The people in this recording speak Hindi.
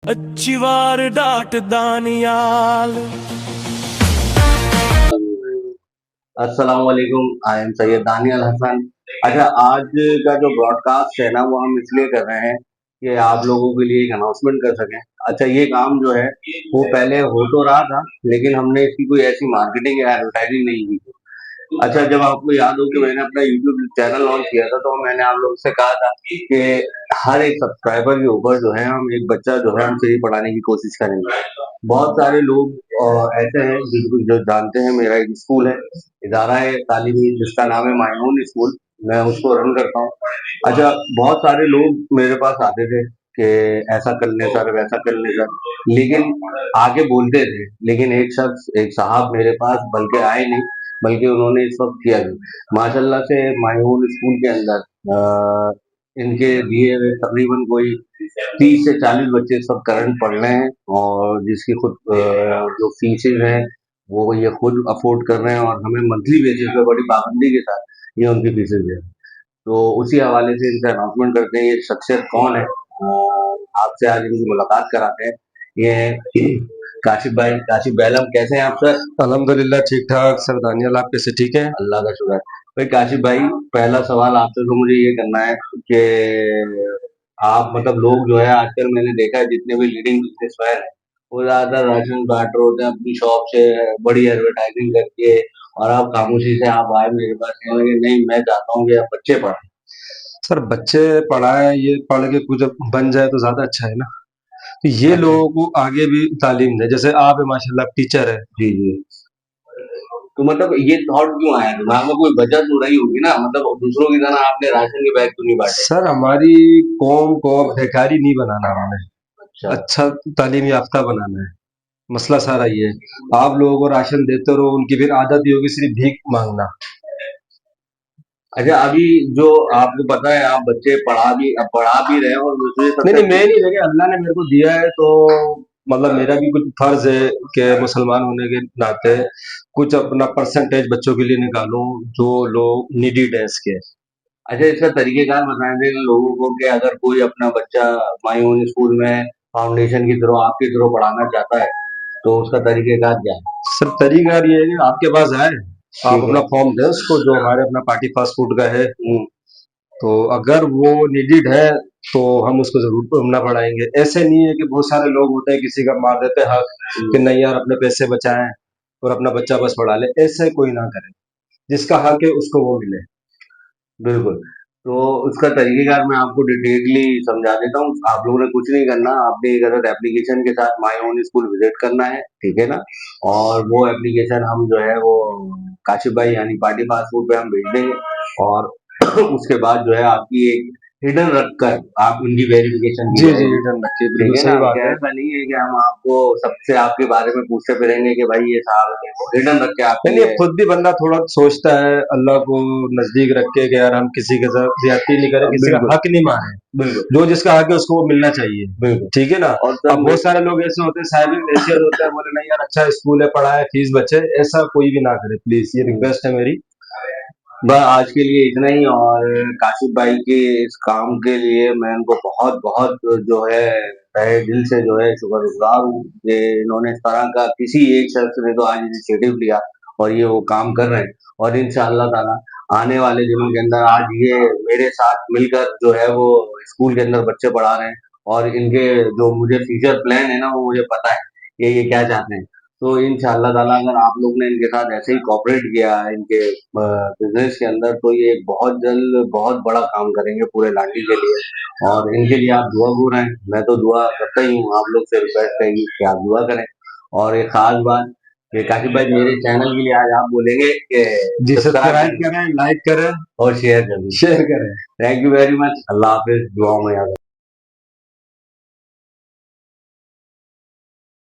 अच्छी वार डाट दानियाल। अस्सलाम वालेकुम। I am Syed Daniyal Hasan. अच्छा, आज का जो ब्रॉडकास्ट है ना, वो हम इसलिए कर रहे हैं कि आप लोगों के लिए एक अनाउंसमेंट कर सकें। अच्छा, ये काम जो है वो पहले हो तो रहा था, लेकिन हमने इसकी कोई ऐसी मार्केटिंग या एडवर्टाइजिंग नहीं की। अच्छा, जब आपको याद हो कि मैंने अपना यूट्यूब चैनल लॉन्च किया था, तो मैंने आप लोगों से कहा था कि हर एक सब्सक्राइबर के ऊपर जो है हम एक बच्चा जो है हम फ्री पढ़ाने की कोशिश करेंगे। बहुत सारे लोग ऐसे हैं जिनको जो जानते हैं, मेरा एक स्कूल है, इदारा है तालीमी, जिसका नाम है माय ओन स्कूल। मैं उसको रन करता हूँ। अच्छा, बहुत सारे लोग मेरे पास आते थे कि ऐसा कर ले सर, वैसा कर ले सर, लेकिन आगे बोलते थे, लेकिन एक साहब मेरे पास बल्कि आए नहीं, बल्कि उन्होंने इस वक्त किया भी। माशाल्लाह से माय ओन स्कूल के अंदर इनके दिए हुए तकरीबन कोई 30 से 40 बच्चे इस वक्त करंट पढ़ रहे हैं, और जिसकी खुद जो फीसेज हैं वो ये खुद अफोर्ड कर रहे हैं, और हमें मंथली बेसिस पे बड़ी पाबंदी के साथ ये उनकी फीसेज है। तो उसी हवाले से इनसे अनाउंसमेंट करते हैं, ये शख्सियत कौन है। आपसे आज इनकी मुलाकात कराते हैं। ये हैं काशिफ भाई, काशिफ बैलम। कैसे हैं आप सर? अल्हम्दुलिल्लाह ठीक ठाक सर। दानियल आप कैसे? ठीक है। अल्लाह का शुक्र है। भाई काशिफ भाई, पहला सवाल आपसे तो मुझे ये करना है कि आप मतलब लोग जो है आजकल मैंने देखा है जितने भी लीडिंग बिजनेसमैन हैं, वो ज्यादातर राशन कार्ड रहे होते हैं अपनी शॉप से, बड़ी एडवर्टाइजिंग करके, और आप खामोशी से आप आए मेरे पास कहने लगे नहीं मैं चाहता हूँ कि आप बच्चे पढ़ाएं। सर बच्चे पढ़ाए, ये पढ़ के कुछ बन जाए तो ज्यादा अच्छा है ना। तो ये अच्छा। लोगों को आगे भी तालीम दे, जैसे आप है माशाल्लाह, आप टीचर है। जी जी। तो मतलब ये थॉट क्यों आया दिमाग में? कोई वजह तो रही होगी ना, मतलब दूसरों की तरह आपने राशन के बैग तो नहीं बांटे? सर हमारी कौम को भिखारी नहीं बनाना, हमें अच्छा। अच्छा तालीम याफ्ता बनाना है। मसला सारा ये है, आप लोगों को राशन देते रहो, उनकी फिर आदत ही होगी सिर्फ भीख मांगना। अच्छा, अभी जो आपको पता है आप बच्चे पढ़ा भी रहे हैं, और दूसरी नहीं सबसे नहीं, मैं नहीं लेके अल्लाह ने मेरे को दिया है, तो मतलब मेरा भी कुछ फर्ज है कि मुसलमान होने के नाते कुछ अपना परसेंटेज बच्चों के लिए निकालूं जो लोग नीडी है इसके। अच्छा, इसका तरीकेकार बताएं दें लोगों को कि अगर कोई अपना बच्चा माई ओन स्कूल में फाउंडेशन की थ्रू आपके थ्रू पढ़ाना चाहता है, तो उसका तरीकेकार क्या है? सर तरीका ये है कि आपके पास आए, आप ठीक है। अपना फॉर्म दें उसको, जो हमारे अपना पार्टी फास्ट फूड का है। हम्म। तो अगर वो नीडिड है तो हम उसको जरूर ना पढ़ाएंगे। ऐसे नहीं है कि बहुत सारे लोग होते हैं किसी का मार देते हैं हक कि नहीं यार अपने पैसे बचाएं और अपना बच्चा बस पढ़ा ले। ऐसे कोई ना करे, जिसका हक है उसको वो मिले। बिल्कुल। तो उसका तरीकेकार मैं आपको डिटेलली समझा देता हूँ। आप लोगों ने कुछ नहीं करना, आपने एक अदद एप्लीकेशन के साथ माई ओन स्कूल विजिट करना है, ठीक है ना? और वो एप्लीकेशन हम जो है वो काशिफ भाई यानी पार्टी फास्ट फूड पे हम भेज देंगे, और उसके बाद जो है आपकी एक हिडन रखकर आप उनकी वेरिफिकेशन की जी जी, जाएगी। रिटर्न रखिए, ठीक बिल्कुल है ना? सही क्या बात है। ऐसा नहीं है कि हम आपको सबसे आपके बारे में पूछते फिरेंगे कि भाई ये साहब है, वो हिडन रख के नहीं आपकी नहीं, ये। खुद भी बंदा थोड़ा सोचता है अल्लाह को नजदीक रख के कि यार हम किसी के साथ ज्यादती नहीं करें, किसी का बिल्कुल हक नहीं मारे। बिल्कुल जो जिसका हक है उसको वो मिलना चाहिए। बिल्कुल। ठीक है ना। और सर अब मैं बहुत सारे लोग ऐसे होते हैं, साहिब हैसियत होता है, बोले नहीं यार अच्छा स्कूल है, पढ़ाए, फीस बचे। ऐसा कोई भी ना करे प्लीज, ये रिक्वेस्ट है मेरी। बस आज के लिए इतना ही। और काशिफ भाई के इस काम के लिए मैं उनको बहुत बहुत जो है तहे दिल से जो है शुक्रगुजार हूँ कि इन्होंने इस तरह का किसी एक शख्स ने तो आज इनिशिएटिव लिया, और ये वो काम कर रहे हैं। और इंशाअल्लाह ताला आने वाले दिनों के अंदर आज ये मेरे साथ मिलकर जो है वो स्कूल के अंदर बच्चे पढ़ा रहे हैं, और इनके जो मुझे फ्यूचर प्लान है ना वो मुझे पता है कि ये क्या चाहते हैं। तो इंशाअल्लाह ताला अगर आप लोग ने इनके साथ ऐसे ही कोऑपरेट किया इनके बिजनेस के अंदर, तो ये बहुत जल्द बहुत बड़ा काम करेंगे पूरे लाठी के लिए। और इनके लिए आप दुआ गो रहें, मैं तो दुआ करता ही हूँ, आप लोग से रिक्वेस्ट रहेगी कि आप दुआ करें। और एक खास बात ये काशिफ भाई, मेरे चैनल के लिए आज आप बोलेंगे कि जी, सब्सक्राइब सब्सक्राइब करें करें, लाइक करें, और शेयर करें। शेयर करें। Thank you very much. Allah हाफिज, दुआओं में याद रखें।